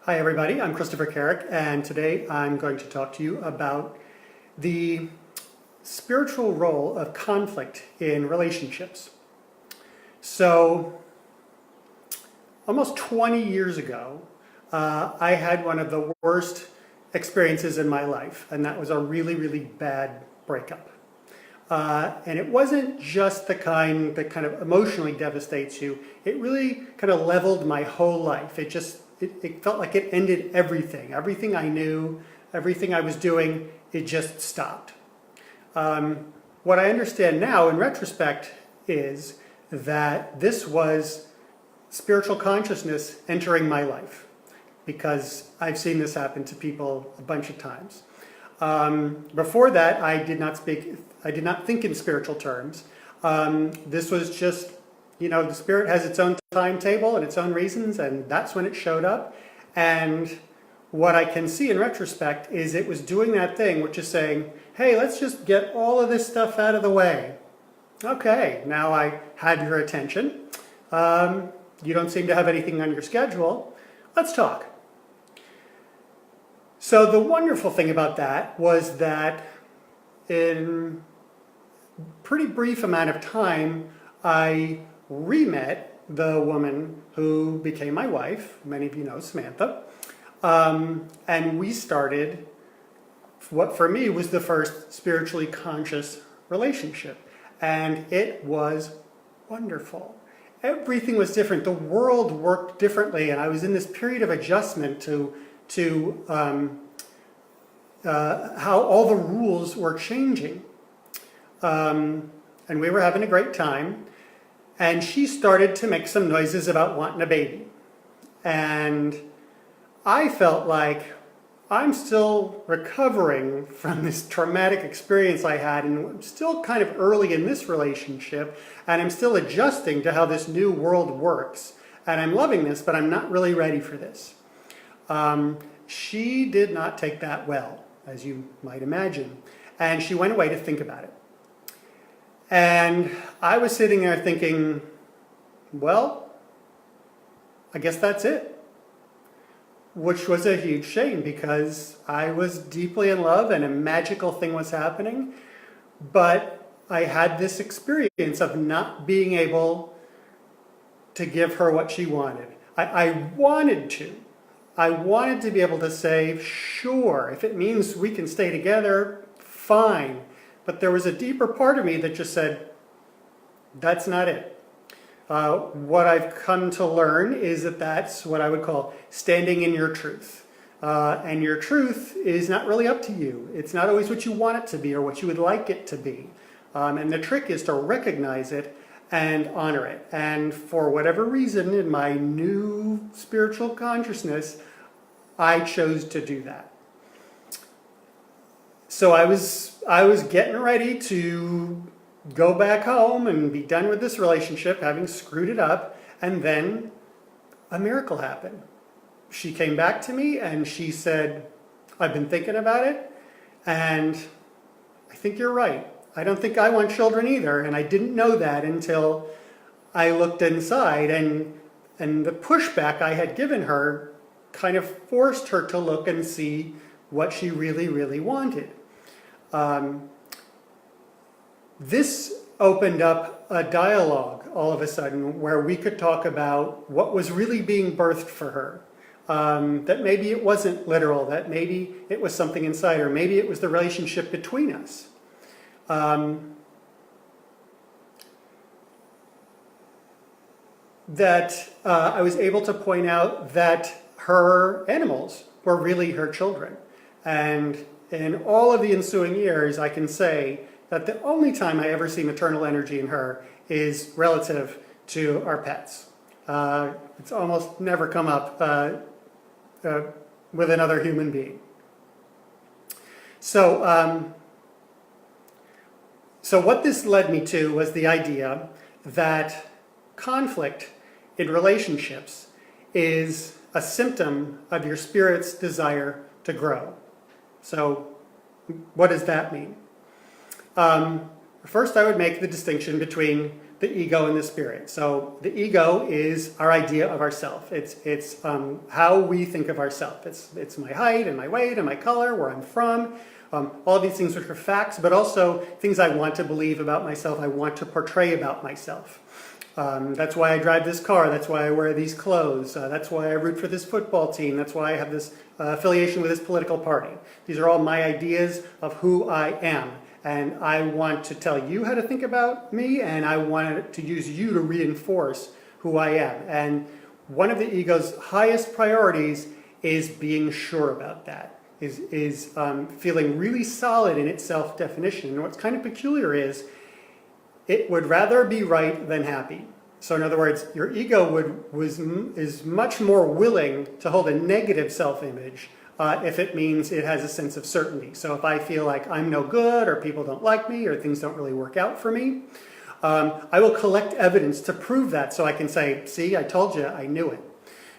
Hi everybody, I'm Christopher Carrick, and today I'm going to talk to you about the spiritual role of conflict in relationships. So, almost 20 years ago, I had one of the worst experiences in my life, and that was a really, really bad breakup. And it wasn't just the kind that kind of emotionally devastates you. It really kind of leveled my whole life. It felt like it ended everything. Everything I knew, everything I was doing, it just stopped. What I understand now in retrospect is that this was spiritual consciousness entering my life, because I've seen this happen to people a bunch of times. Before that, I did not think in spiritual terms. This was just, the spirit has its own timetable and its own reasons, and that's when it showed up. And what I can see in retrospect is it was doing that thing, which is saying, hey, let's just get all of this stuff out of the way. Okay, now I had your attention. You don't seem to have anything on your schedule. Let's talk. So the wonderful thing about that was that in a pretty brief amount of time, I re-met the woman who became my wife. Many of you know Samantha. And we started what for me was the first spiritually conscious relationship. And it was wonderful. Everything was different. The world worked differently, and I was in this period of adjustment to how all the rules were changing. And we were having a great time. And she started to make some noises about wanting a baby. And I felt like I'm still recovering from this traumatic experience I had, and I'm still kind of early in this relationship, and I'm still adjusting to how this new world works. And I'm loving this, but I'm not really ready for this. She did not take that well, as you might imagine. And she went away to think about it. And I was sitting there thinking, well, I guess that's it. Which was a huge shame, because I was deeply in love and a magical thing was happening. But I had this experience of not being able to give her what she wanted. I wanted to. I wanted to be able to say, sure, if it means we can stay together, fine. But there was a deeper part of me that just said, that's not it. What I've come to learn is that that's what I would call standing in your truth. And your truth is not really up to you. It's not always what you want it to be or what you would like it to be. And the trick is to recognize it and honor it. And for whatever reason, in my new spiritual consciousness, I chose to do that. So I was getting ready to go back home and be done with this relationship, having screwed it up, and then a miracle happened. She came back to me and she said, I've been thinking about it, and I think you're right. I don't think I want children either, and I didn't know that until I looked inside, and the pushback I had given her kind of forced her to look and see what she really, really wanted. This opened up a dialogue all of a sudden where we could talk about what was really being birthed for her. That maybe it wasn't literal, that maybe it was something inside her, maybe it was the relationship between us. I was able to point out that her animals were really her children. And in all of the ensuing years, I can say that the only time I ever see maternal energy in her is relative to our pets. It's almost never come up with another human being. So what this led me to was the idea that conflict in relationships is a symptom of your spirit's desire to grow. So what does that mean? First, I would make the distinction between the ego and the spirit. So the ego is our idea of ourself. It's how we think of ourself. It's my height and my weight and my color, where I'm from, all of these things which are facts, but also things I want to believe about myself, I want to portray about myself. That's why I drive this car, that's why I wear these clothes, that's why I root for this football team, that's why I have this affiliation with this political party. These are all my ideas of who I am. And I want to tell you how to think about me, and I want to use you to reinforce who I am. And one of the ego's highest priorities is being sure about that, is feeling really solid in its self-definition. And what's kind of peculiar is it would rather be right than happy. So in other words, your ego is much more willing to hold a negative self-image if it means it has a sense of certainty. So if I feel like I'm no good, or people don't like me, or things don't really work out for me, I will collect evidence to prove that, so I can say, see, I told you, I knew it.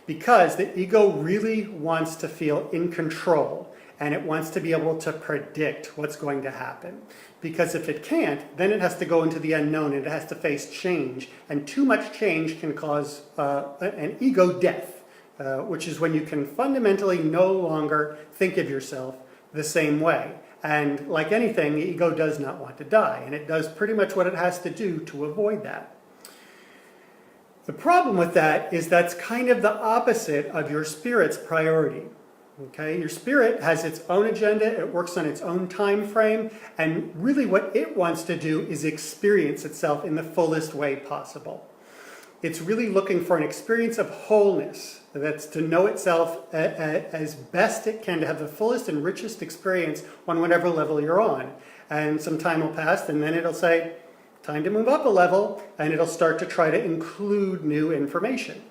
Because the ego really wants to feel in control, and it wants to be able to predict what's going to happen. Because if it can't, then it has to go into the unknown, and it has to face change. And too much change can cause an ego death. Which is when you can fundamentally no longer think of yourself the same way. And like anything, the ego does not want to die, and it does pretty much what it has to do to avoid that. The problem with that is that's kind of the opposite of your spirit's priority. Okay? Your spirit has its own agenda, it works on its own time frame, and really what it wants to do is experience itself in the fullest way possible. It's really looking for an experience of wholeness. That's to know itself as best it can, to have the fullest and richest experience on whatever level you're on. And some time will pass, and then it'll say, time to move up a level, and it'll start to try to include new information.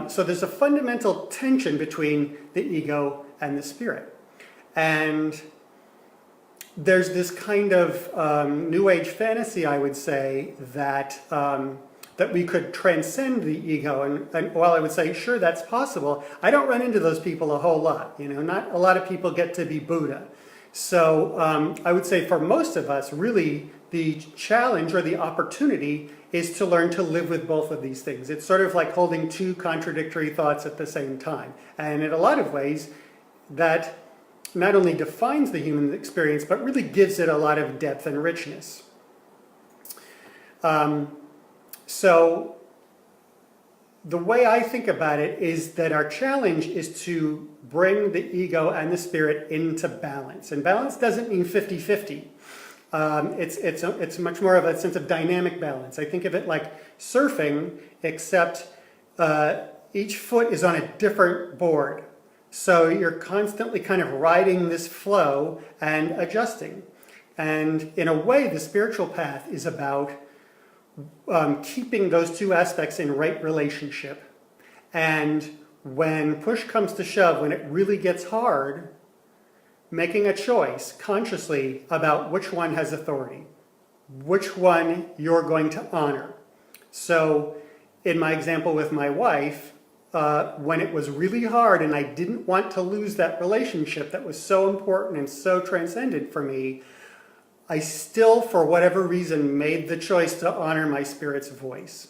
So there's a fundamental tension between the ego and the spirit. And there's this kind of New Age fantasy, I would say, that we could transcend the ego. And while I would say, sure, that's possible, I don't run into those people a whole lot. You know, not a lot of people get to be Buddha. So I would say for most of us, really, the challenge or the opportunity is to learn to live with both of these things. It's sort of like holding two contradictory thoughts at the same time. And in a lot of ways, that not only defines the human experience, but really gives it a lot of depth and richness. So the way I think about it is that our challenge is to bring the ego and the spirit into balance. And balance doesn't mean 50-50. It's much more of a sense of dynamic balance. I think of it like surfing, except each foot is on a different board. So you're constantly kind of riding this flow and adjusting. And in a way, the spiritual path is about keeping those two aspects in right relationship. And when push comes to shove, when it really gets hard, making a choice consciously about which one has authority, which one you're going to honor. So in my example with my wife, when it was really hard and I didn't want to lose that relationship that was so important and so transcendent for me, I still, for whatever reason, made the choice to honor my spirit's voice.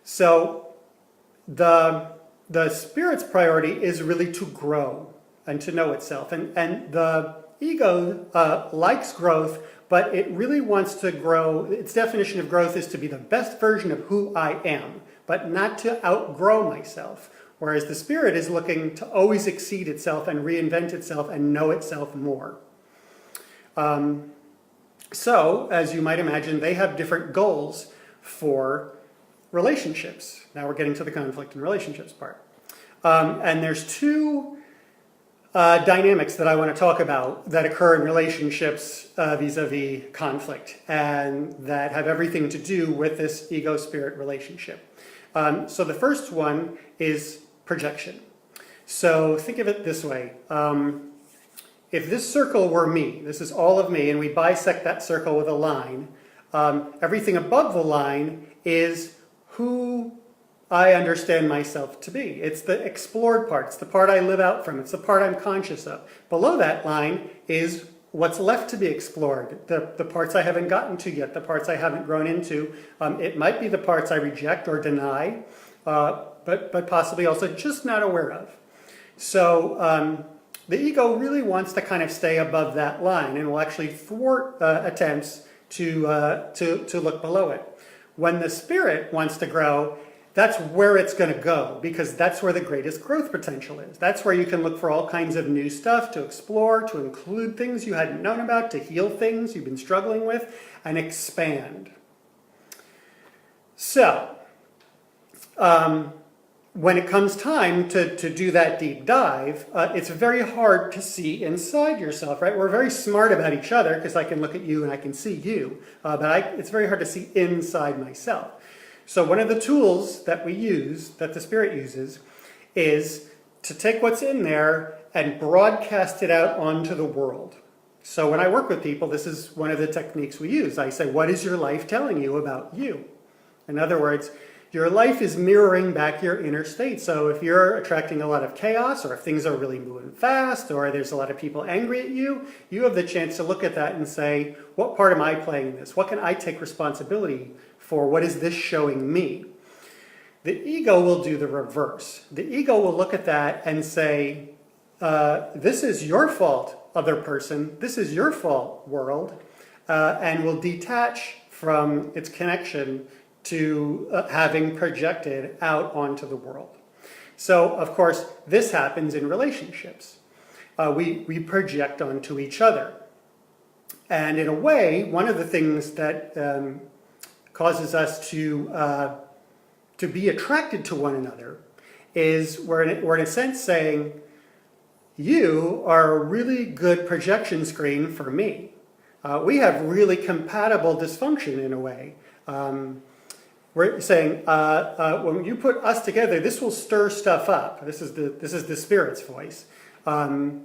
So the spirit's priority is really to grow and to know itself. And the ego likes growth, but it really wants to grow. Its definition of growth is to be the best version of who I am, but not to outgrow myself. Whereas the spirit is looking to always exceed itself and reinvent itself and know itself more. So, as you might imagine, they have different goals for relationships. Now we're getting to the conflict and relationships part. And there's two dynamics that I want to talk about that occur in relationships vis-a-vis conflict, and that have everything to do with this ego-spirit relationship. So the first one is projection. So think of it this way. If this circle were me, this is all of me, and we bisect that circle with a line, everything above the line is who I understand myself to be. It's the explored part. It's the part I live out from. It's the part I'm conscious of. Below that line is what's left to be explored, the parts I haven't gotten to yet, the parts I haven't grown into. It might be the parts I reject or deny, but possibly also just not aware of. So the ego really wants to kind of stay above that line and will actually thwart attempts to look below it. When the spirit wants to grow, that's where it's going to go, because that's where the greatest growth potential is. That's where you can look for all kinds of new stuff to explore, to include things you hadn't known about, to heal things you've been struggling with, and expand. So, when it comes time to do that deep dive, it's very hard to see inside yourself, right? We're very smart about each other because I can look at you and I can see you, but it's very hard to see inside myself. So one of the tools that we use, that the spirit uses, is to take what's in there and broadcast it out onto the world. So when I work with people, this is one of the techniques we use. I say, what is your life telling you about you? In other words, your life is mirroring back your inner state. So if you're attracting a lot of chaos, or if things are really moving fast, or there's a lot of people angry at you, you have the chance to look at that and say, what part am I playing in this? What can I take responsibility for? What is this showing me? The ego will do the reverse. The ego will look at that and say, this is your fault, other person. This is your fault, world. And will detach from its connection to having projected out onto the world. So, of course, this happens in relationships. We project onto each other. And in a way, one of the things that causes us to be attracted to one another is we're in a sense saying, you are a really good projection screen for me. We have really compatible dysfunction in a way. We're saying, when you put us together, this will stir stuff up. This is the spirit's voice, and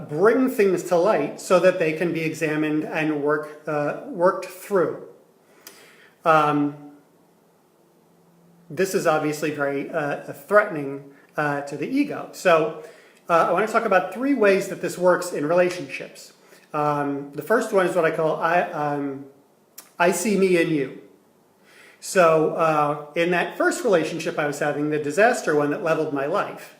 bring things to light so that they can be examined and worked through. This is obviously very threatening to the ego. So I want to talk about 3 ways that this works in relationships. The first one is what I call I see me in you. So in that first relationship I was having, the disaster one that leveled my life,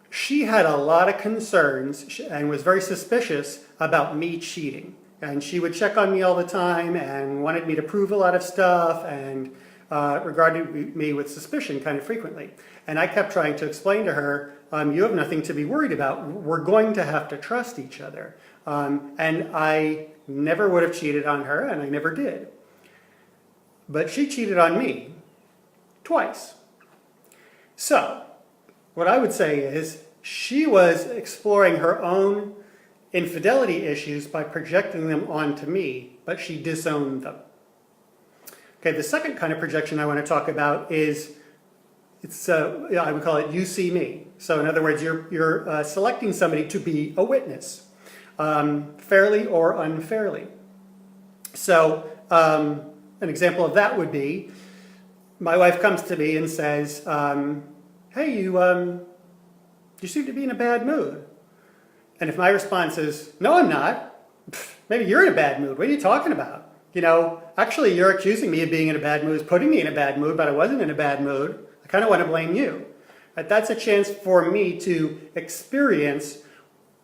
she had a lot of concerns and was very suspicious about me cheating. And she would check on me all the time and wanted me to prove a lot of stuff and regarded me with suspicion kind of frequently. And I kept trying to explain to her, you have nothing to be worried about. We're going to have to trust each other. And I never would have cheated on her, and I never did. But she cheated on me twice. So, what I would say is, she was exploring her own infidelity issues by projecting them onto me, but she disowned them. Okay, the second kind of projection I want to talk about is, I would call it you see me. So in other words, you're selecting somebody to be a witness. Fairly or unfairly. So an example of that would be, my wife comes to me and says, hey, you seem to be in a bad mood. And if my response is, no, I'm not. Maybe you're in a bad mood. What are you talking about? Actually, you're accusing me of being in a bad mood, putting me in a bad mood, but I wasn't in a bad mood. I kind of want to blame you. But that's a chance for me to experience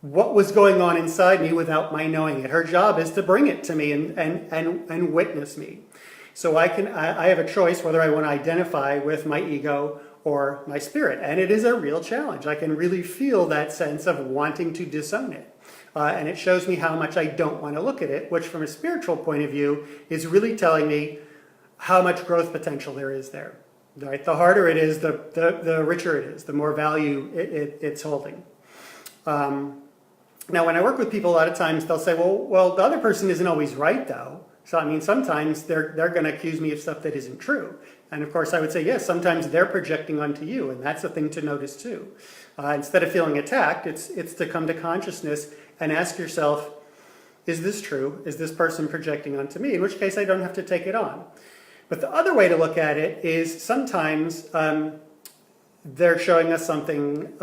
what was going on inside me without my knowing it. Her job is to bring it to me and witness me. So I have a choice whether I want to identify with my ego or my spirit. And it is a real challenge. I can really feel that sense of wanting to disown it. And it shows me how much I don't want to look at it, which from a spiritual point of view is really telling me how much growth potential there is there. Right? The harder it is, the richer it is, the more value it's holding. Now, when I work with people, a lot of times they'll say, well, the other person isn't always right, though. So, I mean, sometimes they're going to accuse me of stuff that isn't true. And, of course, I would say, yes, sometimes they're projecting onto you, and that's a thing to notice, too. Instead of feeling attacked, it's to come to consciousness and ask yourself, is this true? Is this person projecting onto me? In which case, I don't have to take it on. But the other way to look at it is sometimes they're showing us something,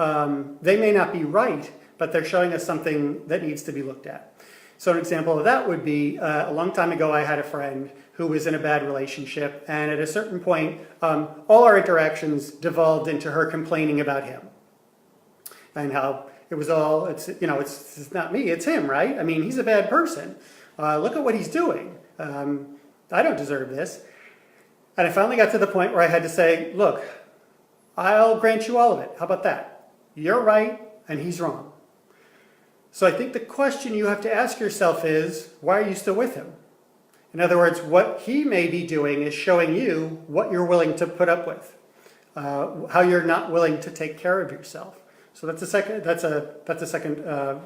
they may not be right, but they're showing us something that needs to be looked at. So an example of that would be, a long time ago I had a friend who was in a bad relationship, and at a certain point, all our interactions devolved into her complaining about him. And how it was all, it's not me, it's him, right? I mean, he's a bad person. Look at what he's doing. I don't deserve this. And I finally got to the point where I had to say, look, I'll grant you all of it. How about that? You're right, and he's wrong. So I think the question you have to ask yourself is, why are you still with him? In other words, what he may be doing is showing you what you're willing to put up with, how you're not willing to take care of yourself. So that's a second. That's a second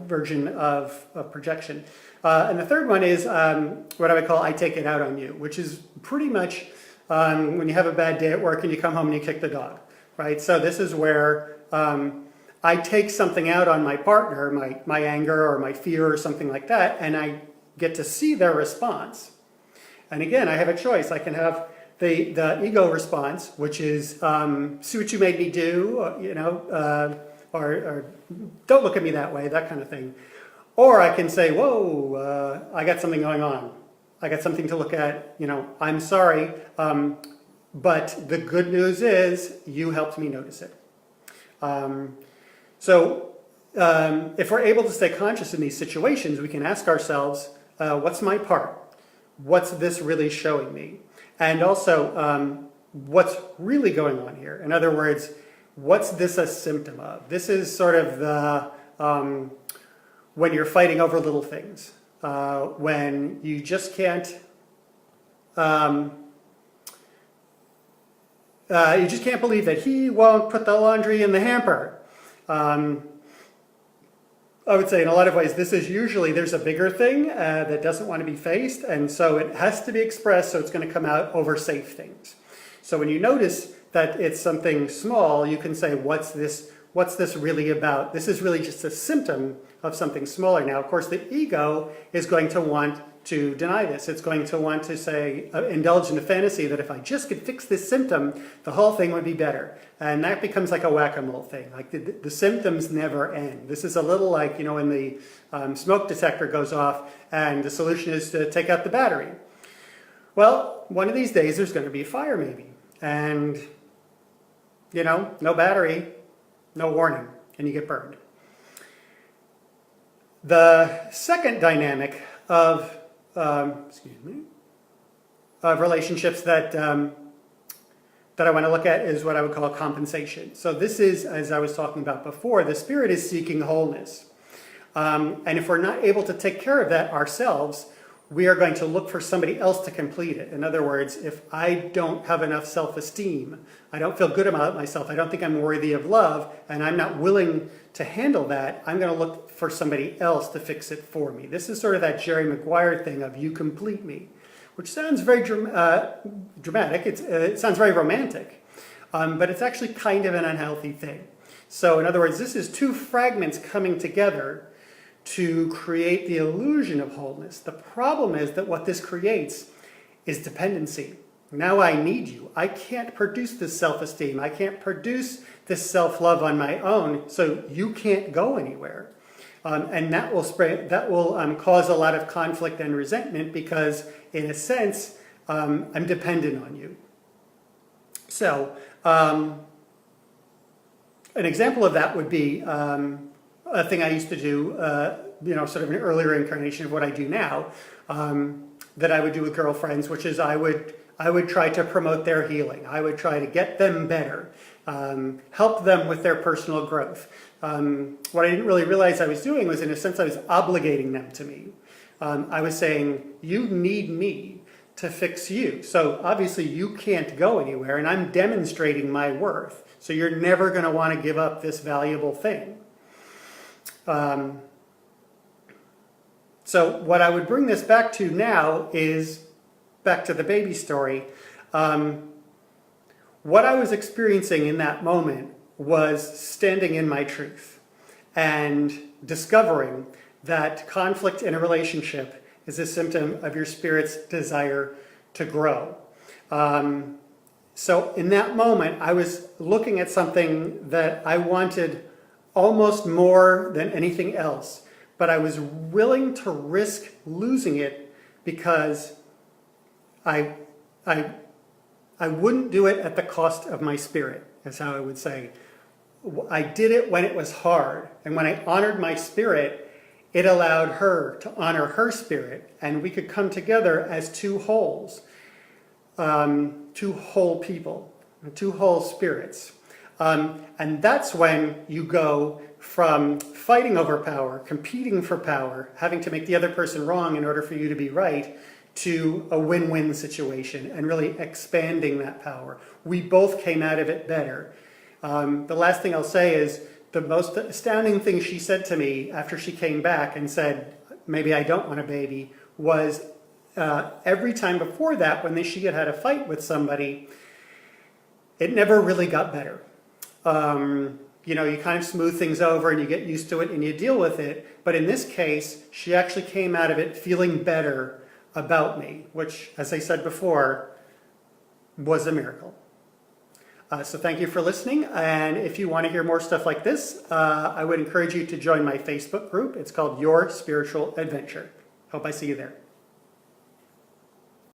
version of projection. And the third one is what I would call "I take it out on you," which is pretty much when you have a bad day at work and you come home and you kick the dog, right? So this is where I take something out on my partner, my anger or my fear or something like that, and I get to see their response. And again, I have a choice. I can have the ego response, which is see what you made me do, or don't look at me that way, that kind of thing. Or I can say, whoa, I got something going on. I got something to look at, I'm sorry, but the good news is you helped me notice it. So if we're able to stay conscious in these situations, we can ask ourselves, what's my part? What's this really showing me? And also, what's really going on here? In other words, what's this a symptom of? This is sort of the, when you're fighting over little things, when you just can't, believe that he won't put the laundry in the hamper. I would say in a lot of ways, this is usually, there's a bigger thing that doesn't want to be faced, and so it has to be expressed, so it's going to come out over safe things. So when you notice that it's something small, you can say, what's this really about? This is really just a symptom of something smaller. Now, of course, the ego is going to want to deny this. It's going to want to say, indulge in the fantasy that if I just could fix this symptom, the whole thing would be better. And that becomes like a whack-a-mole thing. Like the symptoms never end. This is a little like, when the smoke detector goes off and the solution is to take out the battery. Well, one of these days there's going to be a fire maybe. And, no battery, no warning, and you get burned. The second dynamic of relationships that I want to look at is what I would call compensation. So this is, as I was talking about before, the spirit is seeking wholeness. And if we're not able to take care of that ourselves, we are going to look for somebody else to complete it. In other words, if I don't have enough self-esteem, I don't feel good about myself, I don't think I'm worthy of love, and I'm not willing to handle that, I'm going to look for somebody else to fix it for me. This is sort of that Jerry Maguire thing of you complete me, which sounds very dramatic. It sounds very romantic, but it's actually kind of an unhealthy thing. So in other words, this is two fragments coming together to create the illusion of wholeness. The problem is that what this creates is dependency. Now I need you. I can't produce this self-esteem. I can't produce this self-love on my own, so you can't go anywhere. And that will cause a lot of conflict and resentment because, in a sense, I'm dependent on you. So, an example of that would be a thing I used to do, sort of an earlier incarnation of what I do now, that I would do with girlfriends, which is I would try to promote their healing. I would try to get them better, help them with their personal growth. What I didn't really realize I was doing was, in a sense, I was obligating them to me. I was saying, you need me to fix you. So obviously you can't go anywhere, and I'm demonstrating my worth. So you're never going to want to give up this valuable thing. So what I would bring this back to now is back to the baby story. What I was experiencing in that moment was standing in my truth and discovering that conflict in a relationship is a symptom of your spirit's desire to grow. So in that moment, I was looking at something that I wanted almost more than anything else, but I was willing to risk losing it because I, I, I wouldn't do it at the cost of my spirit, is how I would say. I did it when it was hard, and when I honored my spirit, it allowed her to honor her spirit, and we could come together as two wholes. Two whole people, two whole spirits. And that's when you go from fighting over power, competing for power, having to make the other person wrong in order for you to be right, to a win-win situation and really expanding that power. We both came out of it better. The last thing I'll say is the most astounding thing she said to me after she came back and said, maybe I don't want a baby, was every time before that, when she had had a fight with somebody, it never really got better. You know, you kind of smooth things over and you get used to it and you deal with it. But in this case, she actually came out of it feeling better about me, which, as I said before, was a miracle. So thank you for listening. And if you want to hear more stuff like this, I would encourage you to join my Facebook group. It's called Your Spiritual Adventure. Hope I see you there.